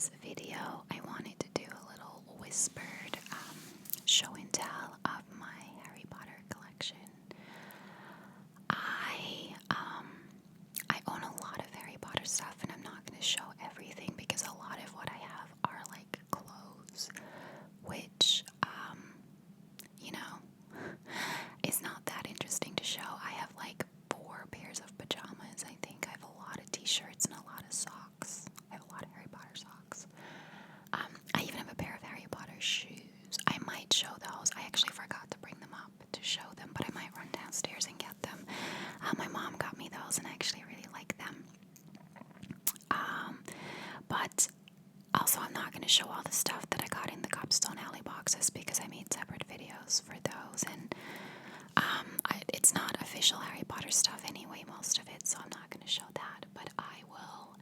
today's video, I wanted to do a little whispered show and tell of my Harry Potter collection. I own a lot of Harry Potter stuff, and I'm not going to show everything because a lot of what I have are like clothes, which, is not that interesting to show. I have like 4 pairs of pajamas, I think. I have a lot of t-shirts and a lot of socks. I have a lot of Harry Potter socks. I even have a pair of Harry Potter shoes. I might show those. I actually forgot to bring them up to show them, but I might run downstairs and get them. My mom got me those, and I actually really like them. But also, I'm not going to show all the stuff that I got in the Copstone Alley boxes because I made separate videos for those, and it's not official Harry Potter stuff anyway, most of it, so I'm not going to show that, but I will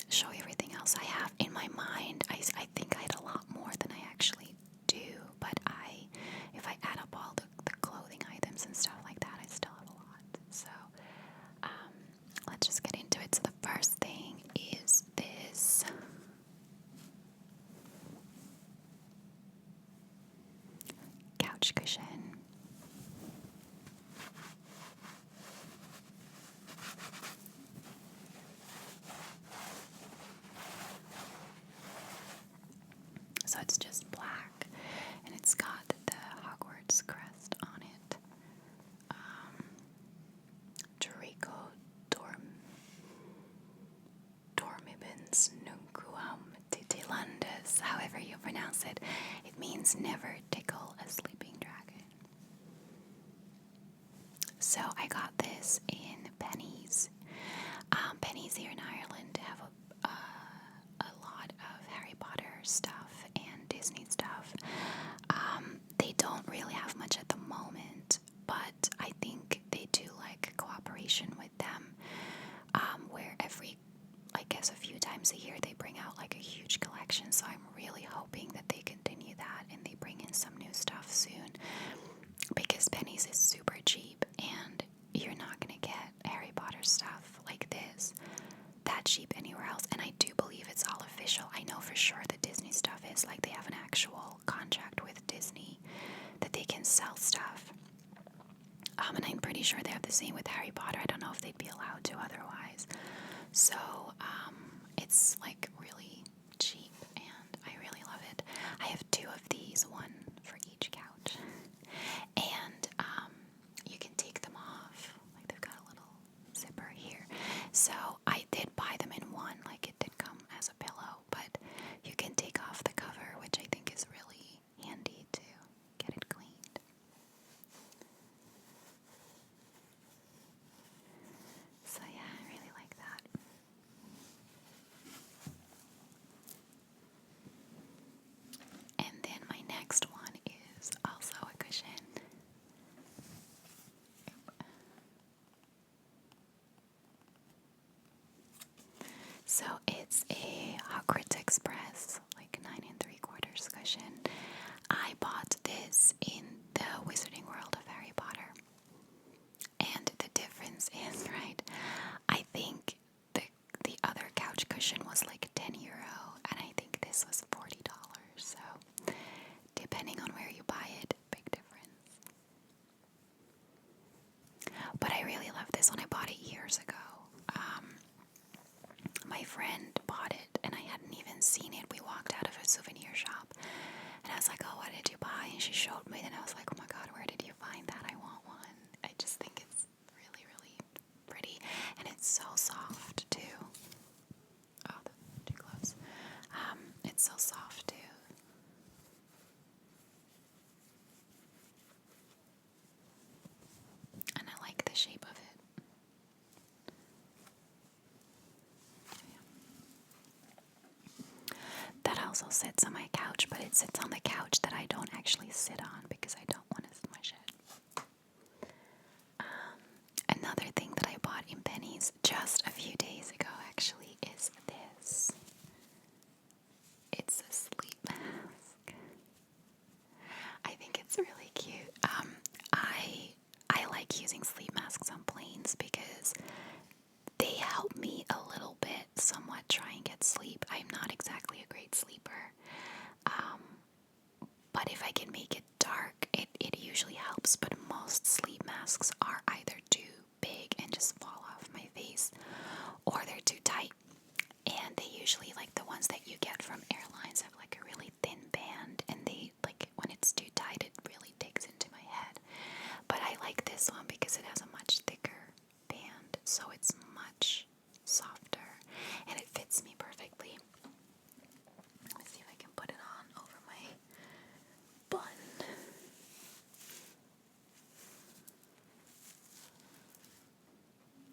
show you everything else I have. In my mind, I think I had a lot more than I actually do, but if I add up all the clothing items and stuff like that, I still have a lot. So let's just get into it. So the first thing is this couch cushion. So it's just black, and it's got the Hogwarts crest on it. Draco Dormibens Nuncuam Titilandus, however you pronounce it. It means never tickle a sleeping dragon. So I got this in Penny's. Penny's here in Ireland have a lot of Harry Potter stuff and Disney stuff. They don't really have much at the moment, but I think they do like cooperation with them, where a few times a year they bring out like a huge collection. So I'm really hoping that they continue that and they bring in some new stuff soon, because Penny's is super cheap, and you're not gonna get Harry Potter stuff like this that cheap anywhere else. And I do believe it's all official. I know for sure the Disney stuff is like they have an actual contract with Disney that they can sell stuff. And I'm pretty sure they have the same with Harry Potter. I don't know if they'd be allowed to otherwise. So it's like really cheap, and I really love it. I have 2 of these, one for each couch, and you can take them off. Like they've got a little zipper here. So I did buy them in one, like it did come as a pillow, but you can take off the cover, which I think is really handy to get it cleaned. So yeah, I really like that. And then my next one is also a cushion. So it's a Hogwarts Express, like 9 3/4 cushion. I bought this in the Wizarding World of Harry Potter. And the difference is, right, I think the other couch cushion was like €10, and I think this was $40. So depending on where you buy it, big difference. But I really love this one. I bought it years ago. My friend bought it, and I hadn't even seen it. We walked out of a souvenir shop, and I was like, oh, what did you buy? And she showed me, and I was like, oh my god, where did you find that? I want one. I just think it's really, really pretty, and it's so soft, too. Oh, too close. It's so soft, too. And I like the shape of it. That also sits on my couch, but it sits on the couch that I don't actually sit on because I don't want to smush it. Another thing that I bought in Penny's just a few days ago actually is this. It's a sleep mask. I think it's really cute. I like using sleep masks on planes because they help me a little bit somewhat try and get sleep. masks are either too big and just fall off my face, or they're too tight. And they usually, like the ones that you get from airlines, have like a really thin band, and they, like, when it's too tight, it really digs into my head. But I like this one because it has a much thicker band, so it's much softer, and it fits me perfectly. Let me see if I can put it on over my bun.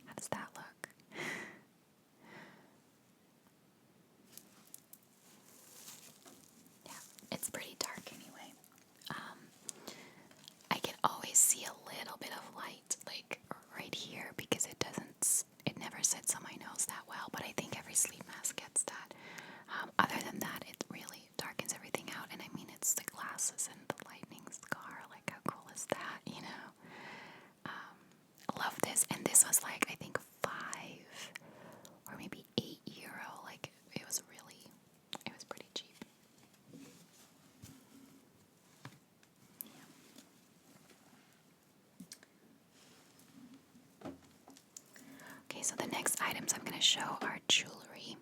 How does that look? Yeah, it's pretty dark anyway. I can always see a little bit of light, like right here, because it never sits on my nose that well, but I think every sleep mask gets that. Other than that, it really darkens everything out, and I mean, it's the glasses and the lightning scar, like how cool is that, you know? Love this, and this was like, I think 5 or maybe €8, like it was pretty cheap. Okay, so the next items I'm going to show are jewelry.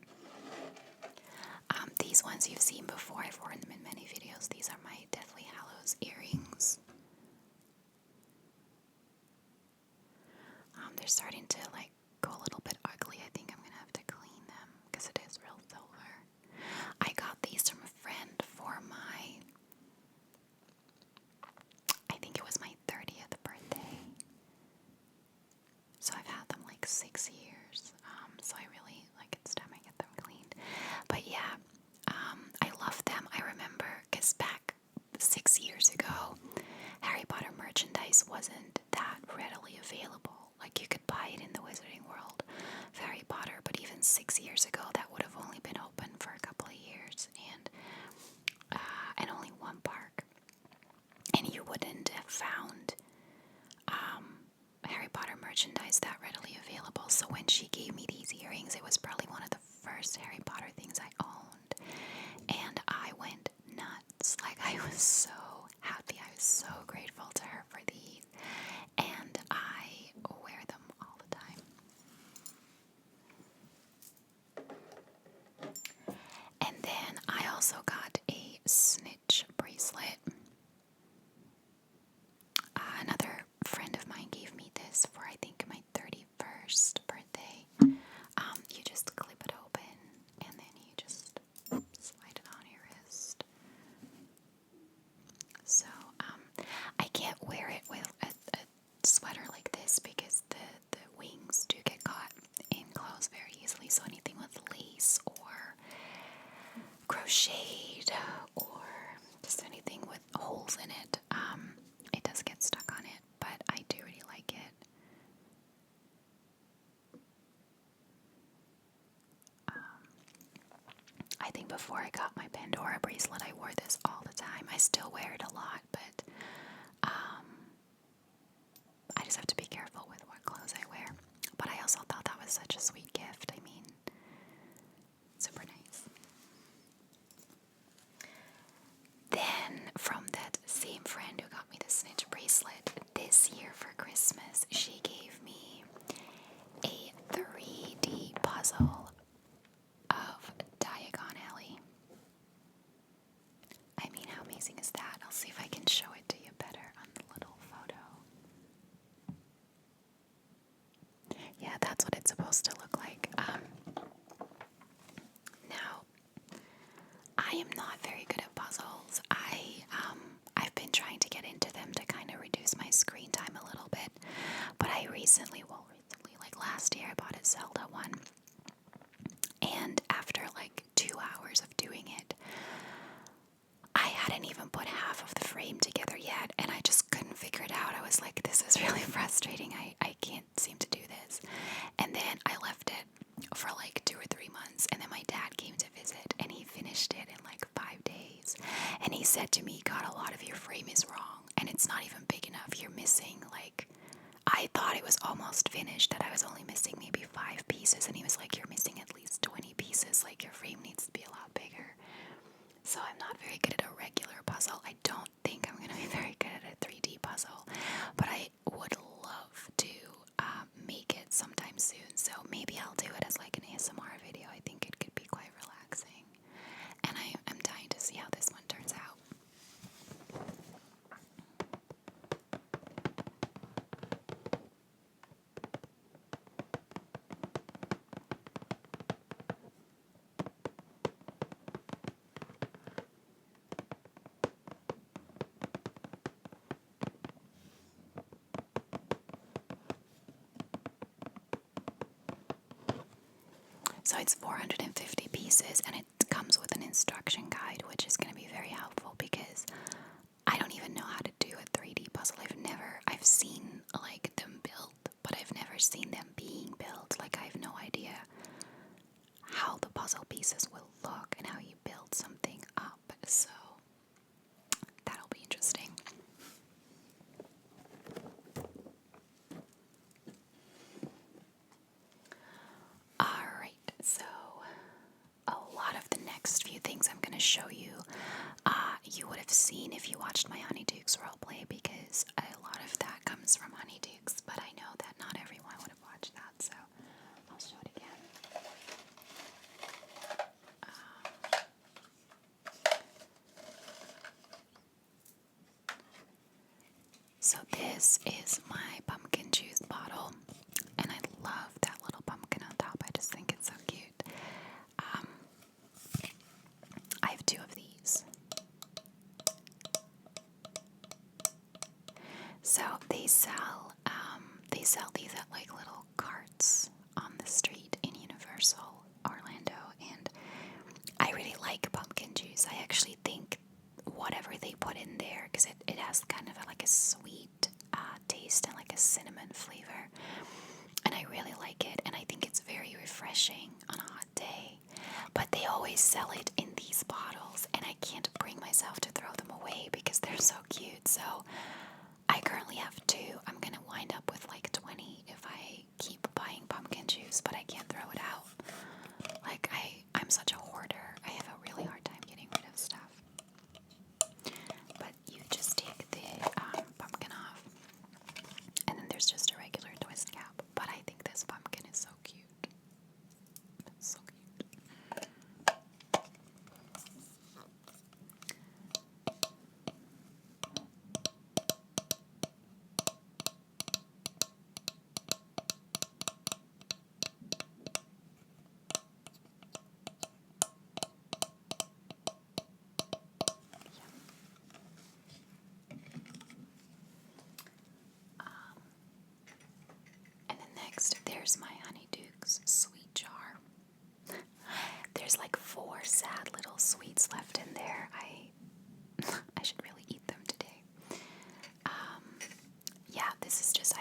These ones you've seen before, I've worn them in many videos. These are my Deathly Hallows earrings. They're starting to like go a little bit ugly. I think I'm going to have to clean them because it is real silver. I got these from a friend for I think it was my 30th birthday. So I've had them like 6 years. So I really, like, it's time I get them cleaned. But yeah, I love them. I remember because back 6 years ago, Harry Potter merchandise wasn't that readily available. Like, you could buy it in the Wizarding World of Harry Potter, but even 6 years ago, that would have only been open for a couple of years, and only one park. And you wouldn't have found Harry Potter merchandise that readily available. So when she gave me these earrings, it was probably one of the first Harry Potter things I owned, and I went nuts. Like, I was so happy. I was so grateful to her for these, and I wear them all the time. And then I also got a snitch bracelet. Another friend of mine gave me this for, I think, my 31st birthday. You just clip it open, and then you just slide it on your wrist. So, I can't wear it with a sweater like this because the wings do get caught in clothes very easily. So anything with lace or crocheted or just anything with holes in it, it does get stuck on it, but I do really like it. I think before I got my Pandora bracelet, I wore this all the time. I still wear it a lot, but I just have to be careful with what clothes I wear. But I also thought that was such a sweet gift. I mean, super nice. Then, from that same friend who got me the snitch bracelet, this year for Christmas, she gave me a 3D puzzle of Diagon Alley. I mean, how amazing is that? I'll see if I can show it to you better on the little photo. Yeah, that's what it's supposed to look like. Now, I am not very good at puzzles. I've been trying to get into them to kind of reduce my screen time a little bit, but I recently, like last year, I bought a Zelda one, and after like 2 hours of doing it, I hadn't even put half of the frame together yet, and I just couldn't figure it out. I was like, this is really frustrating. I can't seem to do this. And then I left it for like 2 or 3 months, and then my dad came to visit, and he finished it in like 5 days. And he said to me, God, a lot of your frame is wrong, and it's not even big enough. You're missing, like, I thought it was almost finished, that I was only missing maybe 5 pieces, and he was like, you're missing at least 20 pieces. Like, your frame needs to be a lot bigger. So I'm not very good at a regular puzzle. I don't think I'm going to be very good at a 3D puzzle, but I would So it's 450 pieces, and it comes with an instruction guide, which is going to be very helpful because I don't even know how to do a 3D puzzle. I've seen like them built, but I've never seen them being built. Like I have no idea how the puzzle pieces will look and how you build something up. So that'll be interesting. Alright, so a lot of the next few things I'm going to show you, you would have seen if you watched my Honeydukes roleplay, because a lot of that comes from Honeydukes, but I know that not everyone would have watched that, so I'll show it again. So this is my pumpkin juice bottle, and I love that little pumpkin on top. I just think it's so cute. I have 2 of these. So they sell these at like little carts on the street in Universal Orlando, and I really like pumpkin juice. I actually think whatever they put in there, because it has kind of like a sweet taste and like a cinnamon flavor, and I really like it, and I think it's very refreshing on a hot day. But they always sell it in these bottles, and I can't bring myself to throw them away because they're so cute. So I currently have 2. I'm gonna wind up with like 20 if I keep buying pumpkin juice, but I can't throw it out. Like I'm such a hoarder. I have a really hard time getting rid of stuff. But you just take the pumpkin off, and then there's just a regular twist cap. But I think this pumpkin is so cute. It's so cute. And then next, there's my Honeydukes sweet jar. There's like 4 sad little sweets left in there. I should really eat them today. Yeah, this is just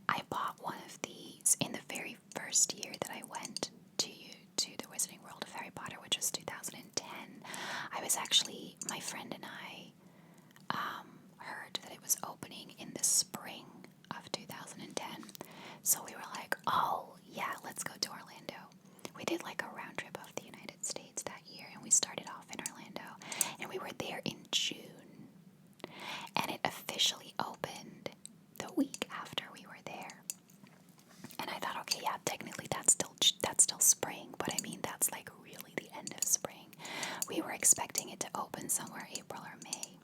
I bought one of these in the very first year that I went to the Wizarding World of Harry Potter, which was 2010. My friend and I heard that it was opening in the spring of 2010. So we were like, oh yeah, let's go to Orlando. We did like a round trip of the United States that year, and we started off in Orlando, and we were there in June, and it officially opened the week after we were there. And I thought, okay, yeah, technically that's still spring, but I mean that's like really the end of spring. We were expecting it to open somewhere April or May.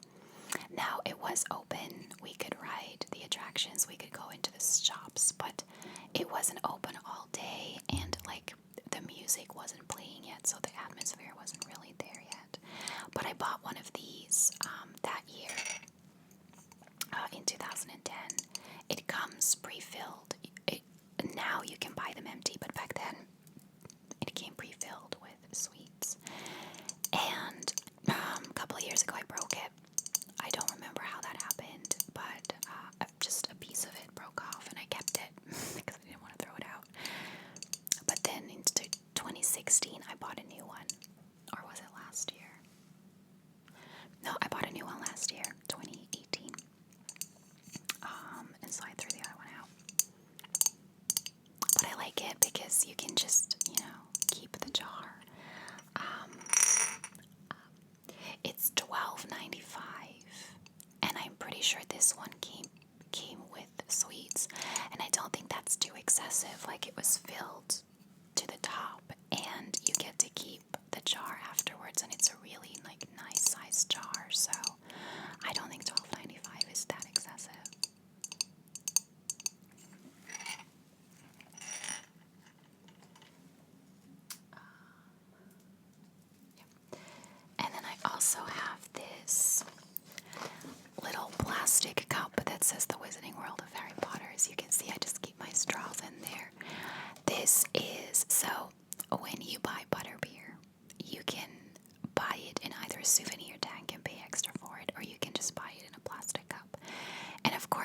Now it was open. We could ride the attractions, we could go into the shops, but it wasn't open all day, and like the music wasn't playing yet, so the atmosphere wasn't really there yet. But I bought one of these that year in 2010. It comes pre-filled. Now you can buy them empty, but back then it came pre-filled with sweets. And a couple of years ago I broke it. I don't remember how that happened, but just a piece of it broke off, and I kept it because I didn't want to throw it out. But then in 2016 I bought a new one. Or was it last year? No, I bought a new one last year, 2018. And so I threw the other one out. But I like it because you can just, keep the jar. It's $12.95, and I'm pretty sure this one came with sweets, and I don't think that's too excessive. Like, it was filled to the top, and you get to keep the jar afterwards, and it's a really like nice size jar. So I don't think $12.95 is that excessive. And then I also have this little plastic cup that says the Wizarding World of Harry Potter. As you can see, I just keep my straws in there.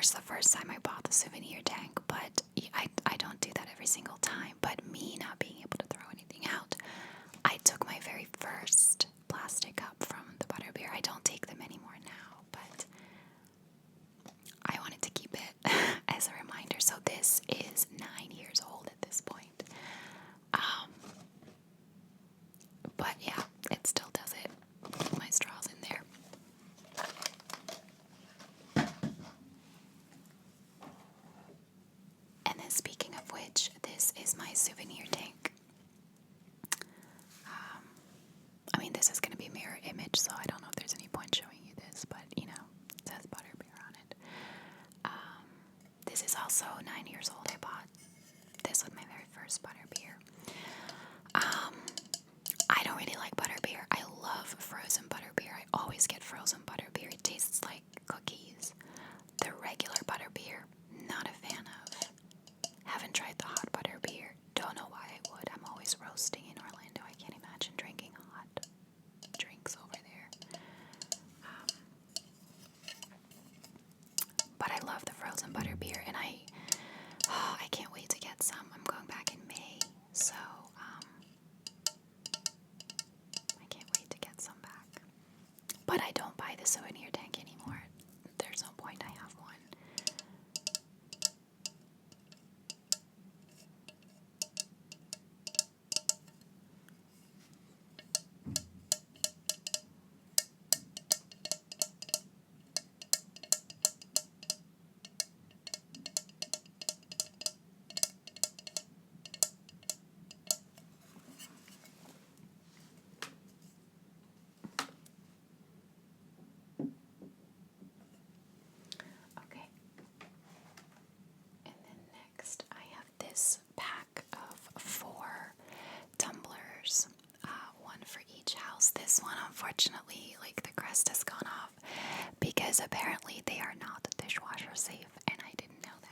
course, the first time I bought the souvenir tank, but I don't do that every single time. But me not being able to throw anything out, I took my very first plastic cup from the butterbeer. I don't take them anymore now, but I wanted to keep it as a reminder. So this is 9 years old at this point. But yeah, it still does it. My straw's in there. And then speaking of which, this is my souvenir tank. I mean, this is going to be mirror image, so I don't know if there's any point showing you this, but you know, it says butterbeer on it. This is also 9 years old. I bought this with my very first butterbeer. I don't really like butterbeer. I love frozen butterbeer. I always get frozen butterbeer. It tastes like cookies. The regular butterbeer, not a fan of. Haven't tried the hot butterbeer. Don't know why I would. I'm always roasting in Orlando. I can't imagine drinking hot drinks over there. But I love the frozen butterbeer, and I can't wait to get some. I'm going back in May, so I can't wait to get some back. But I don't buy the souvenir tank anymore. There's no point. I have one. Okay. And then next I have this pack of 4 tumblers, one for each house. This one, unfortunately, like the crest has gone off because apparently they are not dishwasher safe, and I didn't know that.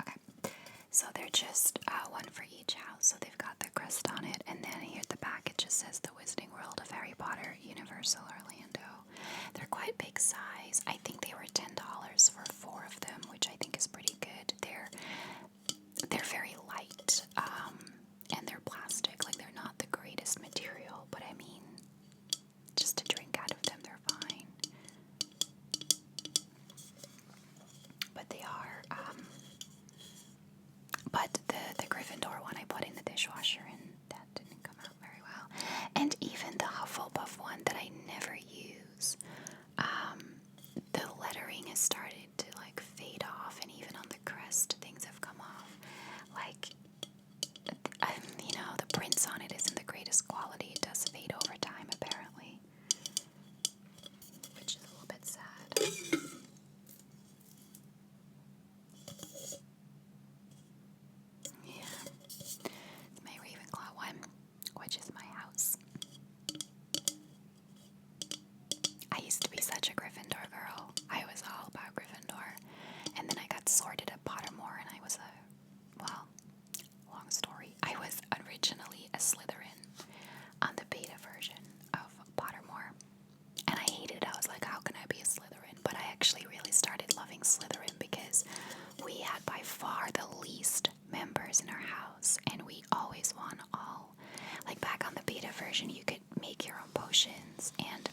Okay, so they're just one for each house, so they've got the crest on it, and then here at the back it just says the Wizarding World of Harry Potter, Universal Orlando. They're quite big size. I think they were $10 for 4 of them, which I think is pretty good. They're very light, and they're plastic. Like, they're not the greatest material, but I mean, just to drink out of them, they're fine. But they are, but the Gryffindor one I put in the dishwasher, and that didn't come out very well. And even the Hufflepuff one that I never use, the lettering has started to like fade off, and even on the crest things have come off. Like, you know, the prints on it isn't the greatest quality. It does fade over time apparently, which is a little bit sad. Yeah, it's my Ravenclaw one, which is my house. I used to be such a Gryffindor girl. I was all about Gryffindor. And then I got sorted at Pottermore, and I was long story. I was originally a Slytherin on the beta version of Pottermore. And I hated it. I was like, how can I be a Slytherin? But I actually really started loving Slytherin because we had by far the least members in our house, and we always won all. Like, back on the beta version, you could make your own potions and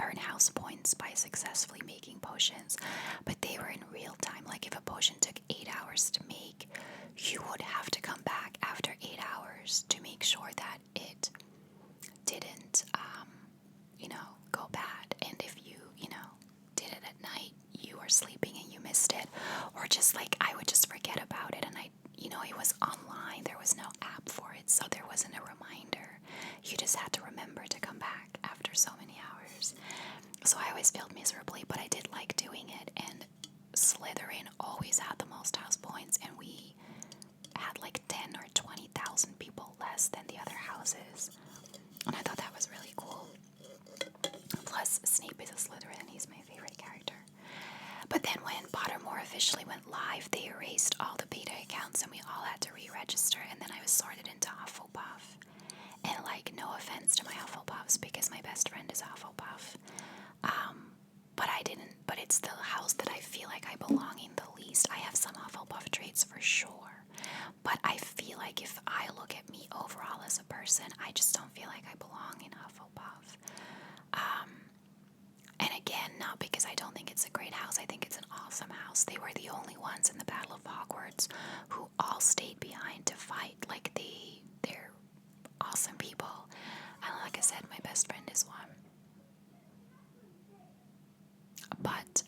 earn house points by successfully making potions, but they were in real time. Like, if a potion took 8 hours to make, you would have to come back after 8 hours to make sure that it didn't, go bad. And if you, did it at night, you were sleeping and you missed it, or just like, I would just forget about it, and it was online. There was no app for it, so there wasn't a reminder. You just had to remember to come back after so many hours. So I always failed miserably, but I did like doing it, and Slytherin always had the most house points, and we had like 10 or 20,000 people less than the other houses, and I thought that was really cool. Plus, Snape is a Slytherin, he's my favorite character. officially went live, they erased all the beta accounts and we all had to re-register, and then I was sorted into Hufflepuff. And like, no offense to my Hufflepuffs because my best friend is Hufflepuff. But it's the house that I feel like I belong in the least. I have some Hufflepuff traits for sure. But I feel like if I look at me overall as a person, I just don't feel like I belong in Hufflepuff. And again, not because I don't think it's a great house. I think it's an awesome house. They were the only ones in the Battle of Hogwarts who all stayed behind to fight. Like, they're awesome people. And like I said, my best friend is one. But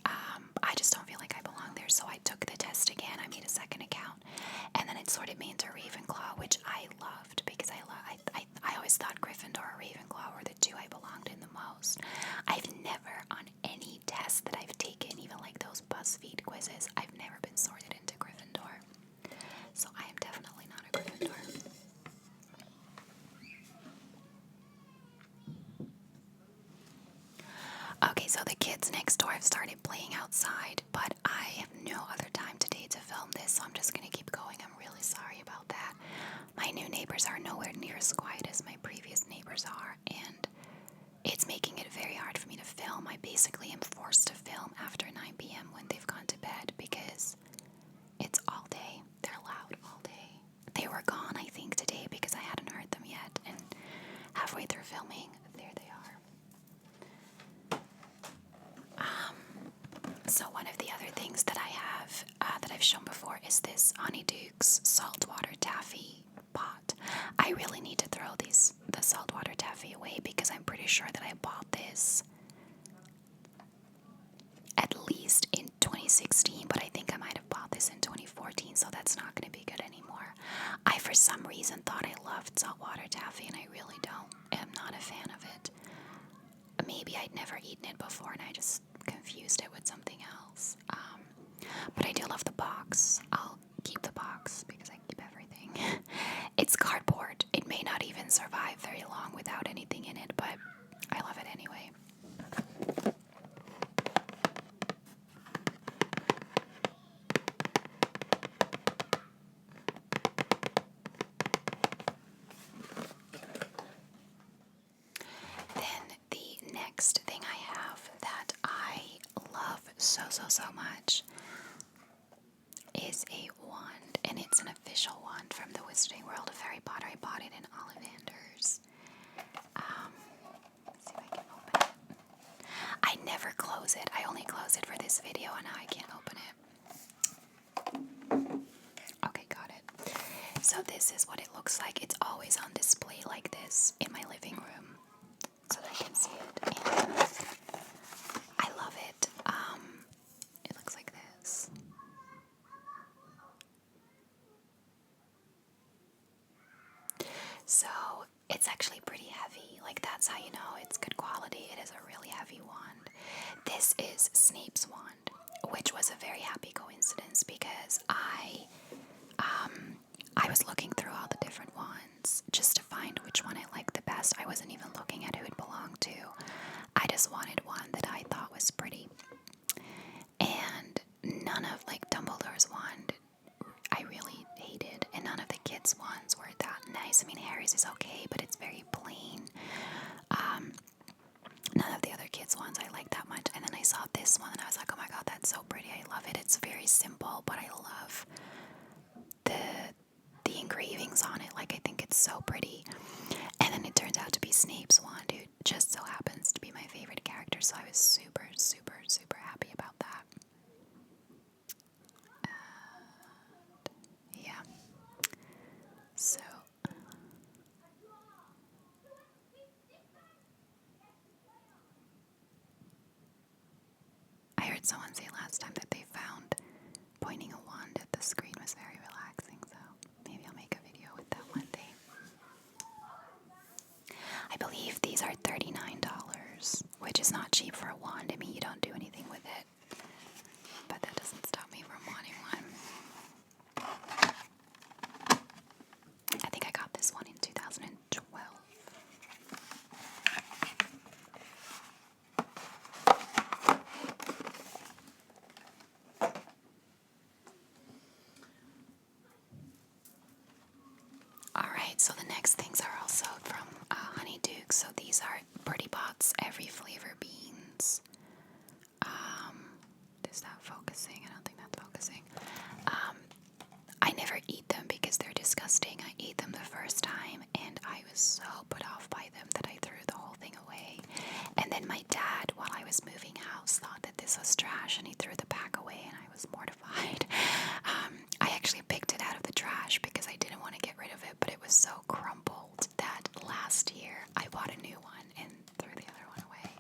I just don't feel like I belong there, so I took the test again. I made a second account, and then it sorted me into Ravenclaw, which I loved because I always thought Gryffindor or Ravenclaw were the two I belonged in the most. I've never, on any test that I've taken, even like those BuzzFeed quizzes, I've never been sorted into Gryffindor. So I am definitely not a Gryffindor. Okay, so the kids next door have started playing outside, but I have no other time today to film this, so I'm just going to keep going. I'm really sorry about that. My new neighbors are nowhere near as quiet as my previous neighbors are, and it's making it very hard for me to film. I basically am forced to film after 9 p.m. when they've gone to bed because it's all day. They're loud all day. They were gone, I think, today because I hadn't heard them yet, and halfway through filming, there they are. So one of the other things that I have, that I've shown before, is this Honeydukes saltwater taffy pot. I really need to throw the saltwater taffy away because I'm pretty sure that I bought this at least in 2016, but I think I might have bought this in 2014, so that's not going to be good anymore. I, for some reason, thought I loved saltwater taffy, and I really don't. I'm not a fan of it. Maybe I'd never eaten it before, and I just confused it with something else. But I do love the box. I'll keep the box because I keep everything. It's cardboard. It may not even survive very long without anything in it, but I love it anyway. Then the next thing I have that I love so much is a wand, and it's an official wand from the Wizarding World of Harry Potter. I bought it in Ollivander's. Let's see if I can open it. I never close it. I only close it for this video, and now I can't open it. Okay, got it. So this is what it looks like. It's always on display like this in my living room, so that I can see it. And I love it. It looks like this. So it's actually pretty heavy. Like, that's how you know it's good quality. It is a really heavy wand. This is Snape's wand, which was a very happy coincidence because I was looking through all the different wands just to find which one I liked the best. I wasn't even looking at who it belonged to. I just wanted one that I thought was pretty. And none of, like, Dumbledore's wand I really hated, and none of the kids' ones were that nice. I mean, Harry's is okay, but it's very plain. None of the other kids' ones I liked that much. And then I saw this one, and I was like, oh my god, that's so pretty. I love it. It's very simple, but I love the engravings on it. Like, I think it's so pretty. And then it turns out to be Snape's wand, who just so happens to be my favorite character, so I was super happy about that. Yeah. So I heard someone say last time that they found pointing a wand at the screen was very relaxing, so maybe I'll make a video with that one day. I believe these are $39, which is not cheap for a wand. I mean, you don't do anything with it, but that doesn't stop me from wanting one. I think I got this one in 2012. Alright, so the next things are also from Honeydukes. So these are Birdie Bots, every flavor beans. Is that focusing? I don't think that's focusing. I never eat them because they're disgusting. I ate them the first time and I was so put off by them that I threw the whole thing away. And then my dad, while I was moving house, thought that this was trash and he threw the pack away and I was mortified. I actually picked it out of the trash because I didn't want to get rid of it, but it was so crumpled that last year I bought a new one and threw the other one away.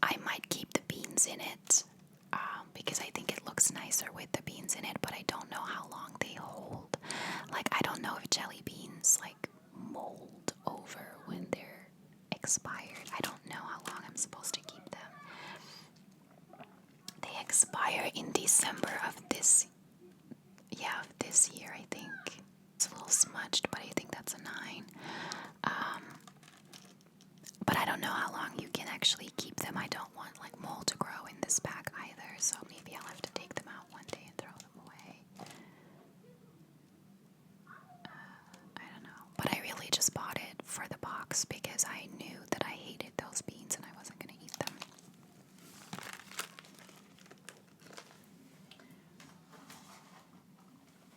I might keep the beans in it because I think it looks nicer with the beans in it, but I don't know how long they hold. Like, I don't know if jelly beans like mold over when they're expired. I don't know how long I'm supposed to keep them. They expire in December of this year, I think. It's a little smudged, but I think that's a 9. But I don't know how long you can actually keep them. I don't want like mold to grow in this pack either, so maybe I'll have to take them out one day and throw them away. I don't know. But I really just bought it for the box because I knew that I hated those beans and I wasn't going to eat them.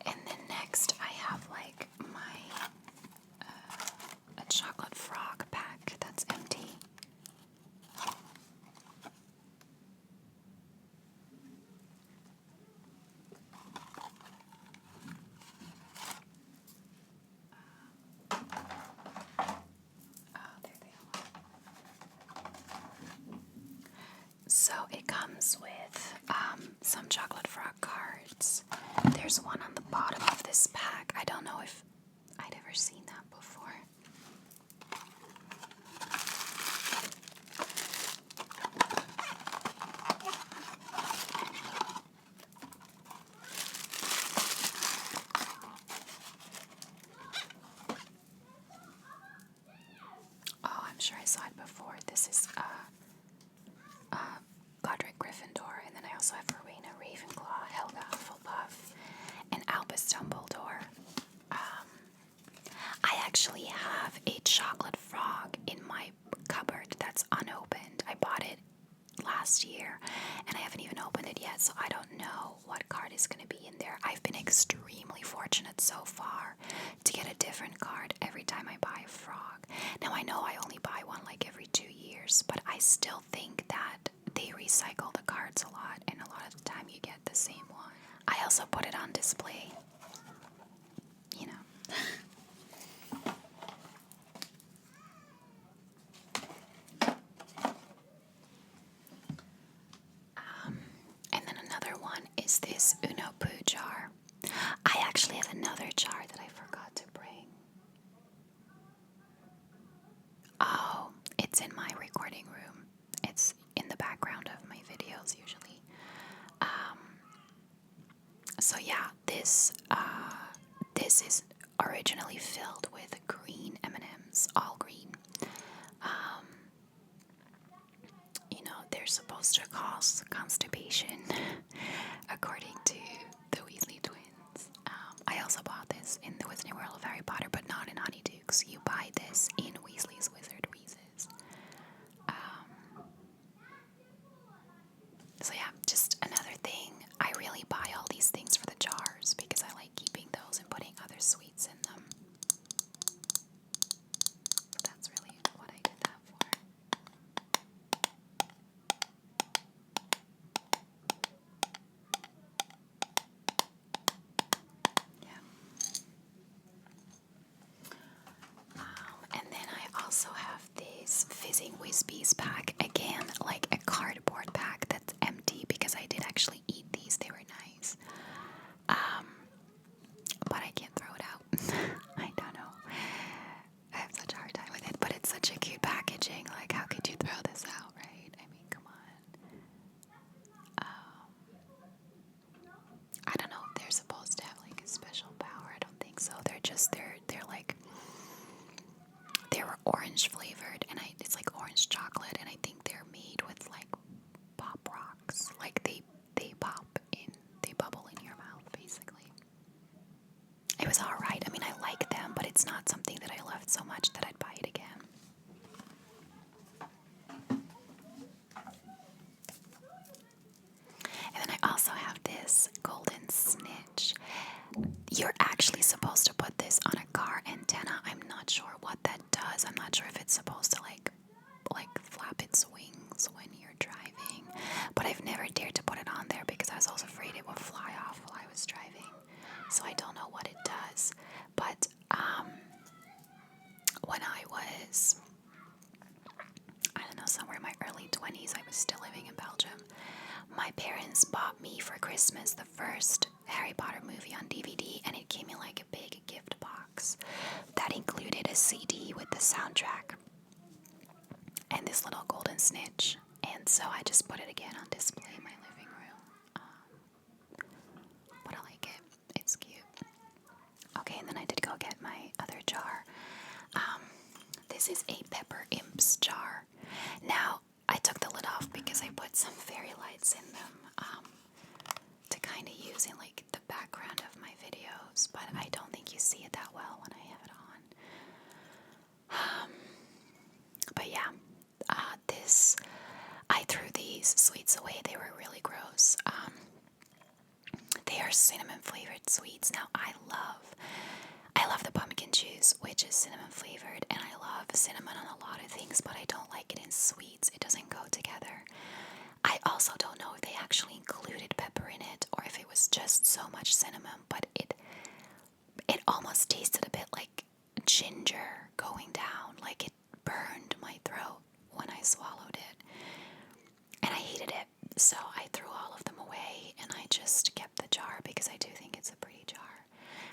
And then next I have like my a chocolate frog pack that's empty. There they are. So it comes with some chocolate frog cards. There's one on the bottom of this pack. I don't know if I'd ever seen that before. Oh, I'm sure I saw it before. This is Godric Gryffindor, and then I also have Rowena Ravenclaw, Helga Hufflepuff, and Albus Dumbledore. I actually have a chocolate frog in my cupboard that's unopened. I bought it last year, and I haven't even opened it yet, so I don't know what card is going to be in there. I've been extremely fortunate so far to get a different card every time I buy a frog. Now, I know I only buy one like every 2 years, but I still think that they recycle the cards a lot, and a lot of the time you get the same one. I also put it on display, you know. And then another one is this Uno Poo jar. I actually have another jar that I forgot to bring. Oh, it's in my recording room. It's in the background of my videos usually. So yeah, this is originally filled with green M&Ms, all green. You know, they're supposed to cause constipation, according to the Weasley twins. I also bought this in the Wizarding World of Harry Potter, but not in Honeydukes. You buy this in Weasley's Wizard Wheezes. So yeah, just another thing. I really buy all these things for the jars because I like keeping those and putting other sweets in them. So that's really what I did that for. Yeah. And then I also have this Fizzing Wispies pack. Again, like a cardboard pack that's empty because I did actually eat these. They were nice. But I can't throw it out. I don't know. I have such a hard time with it, but it's such a cute packaging. Like, how could you throw this out, right? I mean, come on. I don't know if they're supposed to have like a special power. I don't think so. They're like, they were orange flavored, and it's like orange chocolate, and I think they're made with like pop rocks. Like they bubble in your mouth, basically. It was alright. but I've never dared to put it on there because I was also afraid it would fly off while I was driving. So I don't know what it does. But when I was, I don't know, somewhere in my early 20s, I was still living in Belgium. My parents bought me for Christmas the first Harry Potter movie on DVD, and it came in like a big gift box that included a CD with the soundtrack and this little golden snitch. And so I just put it again on display in my living room. But I like it. It's cute. Okay, and then I did go get my other jar. This is a Pepper Imps jar. Now, I took the lid off because I put some fairy lights in them to kind of use in like the background of my videos, but I don't think you see it that well when I have it on. But yeah, I threw these sweets away. They were really gross. They are cinnamon flavored sweets. Now I love the pumpkin juice, which is cinnamon flavored, and I love cinnamon on a lot of things, but I don't like it in sweets. It doesn't go together. I also don't know if they actually included pepper in it or if it was just so much cinnamon, but it almost tasted a bit like ginger going down, like it burned my throat when I swallowed it, and I hated it. So I threw all of them away, and I just kept the jar because I do think it's a pretty jar.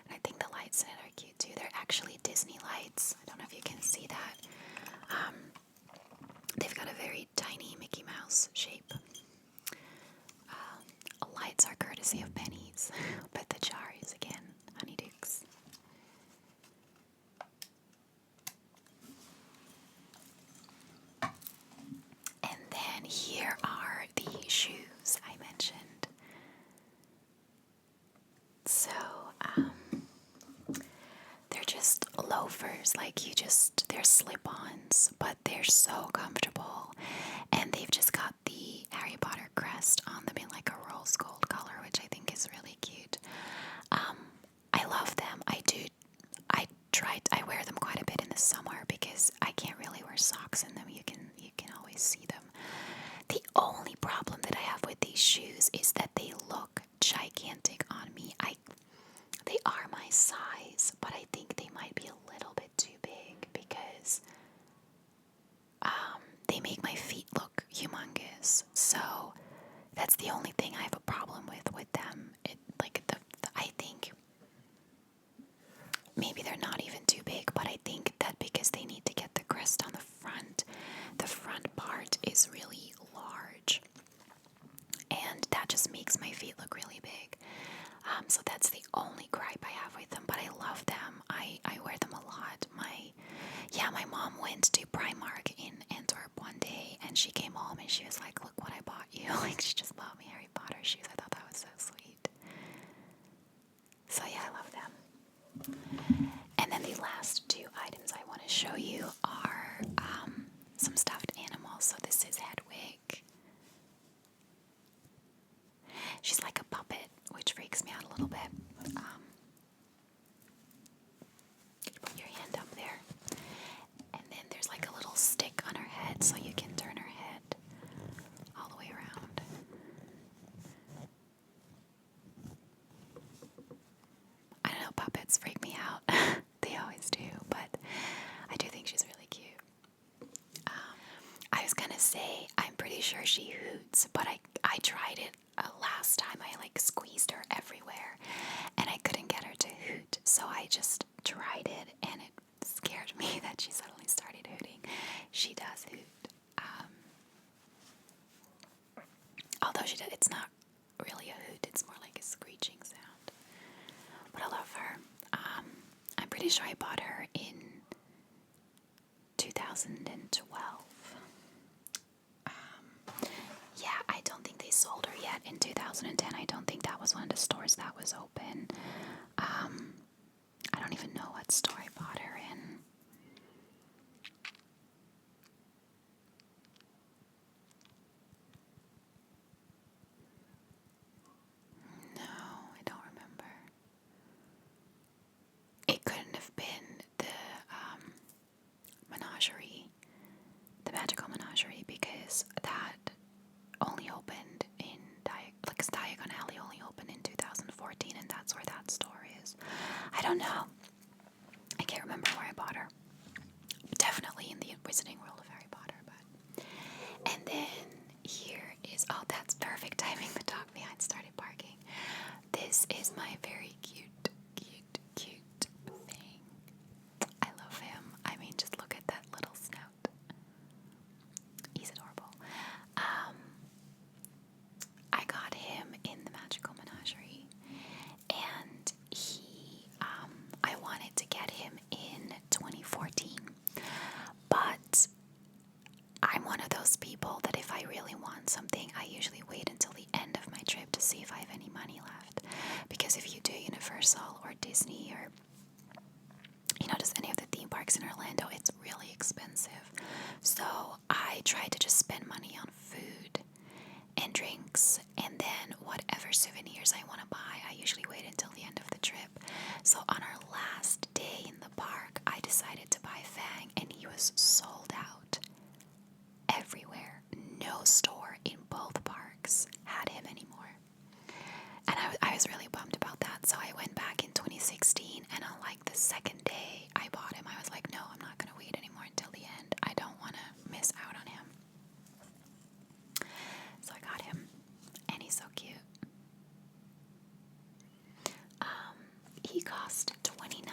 And I think the lights in it are cute too. They're actually Disney lights. I don't know if you can see that. They've got a very tiny Mickey Mouse shape. Lights are courtesy of pennies, but the jar is again Honeydukes. And then here are the shoes I mentioned. So, they're just loafers, they're slip-ons, but they're so comfortable. And they've just got the Harry Potter crest on them in like a rose gold color, which I think is really cute. I love them. I wear them quite a bit in the summer because I can't really wear socks in them. You can always see them. The only problem that I have with these shoes is that they look gigantic on me. They are my size, but I think they might be a little bit too big because they make my feet look humongous. So that's the only thing I have a problem with them. I think maybe they're not even too big, but I think that because they need to get the crest on the front part is really large, and that just makes my feet look really big. So that's the only gripe I have with them, but I love them. I wear them a lot. My mom went to Primark in Antwerp one day, and she came home and she was like, "Look what I bought you!" Like she just bought me Harry Potter shoes. I thought that was so sweet. So yeah, I love them. And then the last two items I want to show you are some stuffed animals. So this is Hedwig. She's like a puppet, which freaks me out a little bit. You put your hand up there, and then there's like a little stick on her head so you can turn her head all the way around. I don't know, puppets freak me out. They always do, but I do think she's really cute. I was gonna say, I'm pretty sure she hoots, but I tried it last time. I squeezed her everywhere, and I couldn't get her to hoot, so I just tried it, and it scared me that she suddenly started hooting. She does hoot. Although it's not really a hoot, it's more like a screeching sound. But I love her. I'm pretty sure I bought her in 2012. Yeah, I don't think they sold her yet in 2010. I don't think that was one of the stores that was open. I don't even know what store I bought her in. No, I don't remember. It couldn't have been the menagerie, the magical menagerie, because that only opened don't know. I can't remember where I bought her. Definitely in the Wizarding World of Harry Potter, but. And then here is, oh, that's perfect timing. The dog behind started barking. This is my very cute thing. I love him. I mean, just look at that little snout. He's adorable. I got him in the Magical Menagerie, and I wanted to get him in 2014, but I'm one of those people that if I really want something, I usually wait until the end of my trip to see if I have any money left, because if you do Universal or Disney or just any of the theme parks in Orlando, it's really expensive. So I try to just spend money on food and drinks, and then whatever souvenirs I want to buy, I usually wait until the end of the trip. So on our last day in the park, I decided to buy Fang, and he was sold out everywhere. No store in both parks had him anymore. And I was really bummed about that, so I went back in 2016, and on like the second day I bought him, I was like, no, I'm not going to wait anymore until the end. I don't want to miss out on him. So I got him, and he's so cute. He cost $29.95.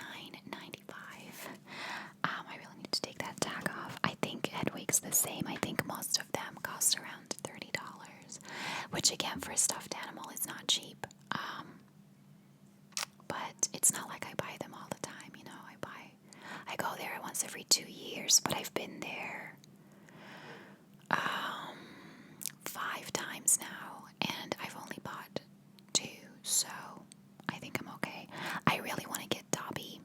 I really need to take that tag off. I think Hedwig's the same. I think most of them cost around $30, which again, for a stuffed animal is not cheap. But it's not like I buy them all the time, I go there once every 2 years, but I've been there 5 times now, and I've only bought 2, so I think I'm okay. I really want to get Dobby.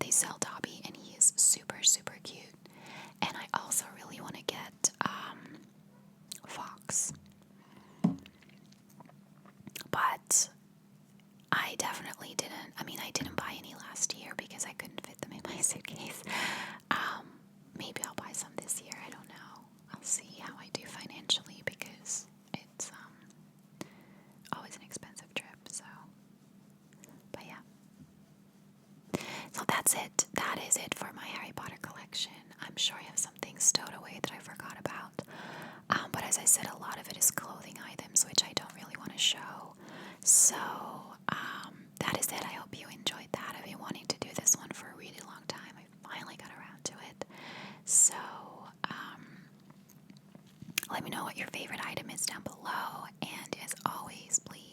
They sell Dobby, and he is super, super cute. And I also really want to get Fox. But I definitely didn't. I didn't buy any last year because I couldn't fit them in my suitcase. Maybe I'll buy some this year. I don't know. I'll see how I do financially because it's always an expensive trip. So, but yeah. So that's it. That is it for my Harry Potter collection. I'm sure I have some things stowed away that I forgot about. But as I said, a lot of it is clothing items, which I don't really want to show. So, that is it. I hope you enjoyed that. I've been wanting to do this one for a really long time. I finally got around to it. So, let me know what your favorite item is down below. And as always, please